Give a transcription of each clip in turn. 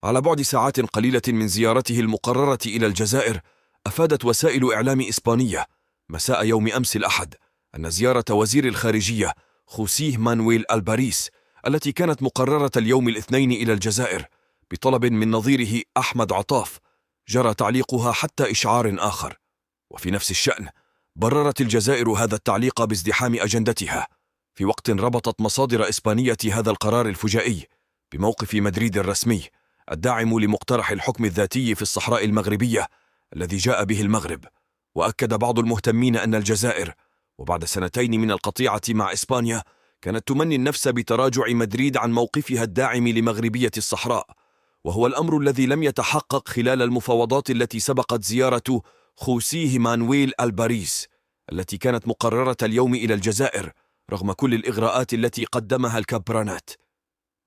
على بعد ساعات قليلة من زيارته المقررة إلى الجزائر، أفادت وسائل إعلام إسبانية مساء يوم أمس الأحد أن زيارة وزير الخارجية خوسيه مانويل ألباريس التي كانت مقررة اليوم الاثنين إلى الجزائر بطلب من نظيره أحمد عطاف جرى تعليقها حتى إشعار آخر. وفي نفس الشأن بررت الجزائر هذا التعليق بازدحام أجندتها، في وقت ربطت مصادر إسبانية هذا القرار الفجائي بموقف مدريد الرسمي الداعم لمقترح الحكم الذاتي في الصحراء المغربية الذي جاء به المغرب. وأكد بعض المهتمين أن الجزائر وبعد سنتين من القطيعة مع إسبانيا كانت تمني النفس بتراجع مدريد عن موقفها الداعم لمغربية الصحراء، وهو الأمر الذي لم يتحقق خلال المفاوضات التي سبقت زيارة خوسيه مانويل ألباريس التي كانت مقررة اليوم إلى الجزائر رغم كل الإغراءات التي قدمها الكابرانات.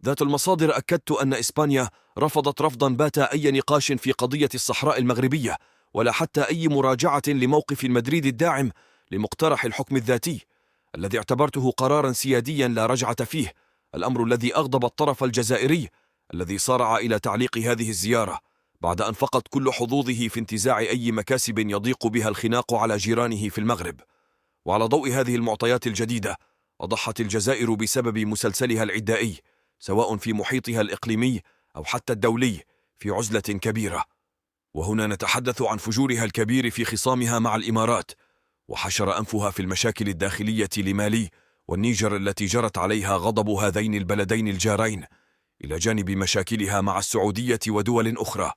ذات المصادر أكدت أن إسبانيا رفضت رفضا بات أي نقاش في قضية الصحراء المغربية ولا حتى أي مراجعة لموقف مدريد الداعم لمقترح الحكم الذاتي الذي اعتبرته قرارا سياديا لا رجعة فيه، الأمر الذي أغضب الطرف الجزائري الذي صارع إلى تعليق هذه الزيارة بعد أن فقد كل حظوظه في انتزاع أي مكاسب يضيق بها الخناق على جيرانه في المغرب. وعلى ضوء هذه المعطيات الجديدة أضحت الجزائر بسبب مسلسلها العدائي سواء في محيطها الإقليمي أو حتى الدولي في عزلة كبيرة، وهنا نتحدث عن فجورها الكبير في خصامها مع الإمارات، وحشر أنفها في المشاكل الداخلية لمالي والنيجر التي جرت عليها غضب هذين البلدين الجارين، إلى جانب مشاكلها مع السعودية ودول أخرى.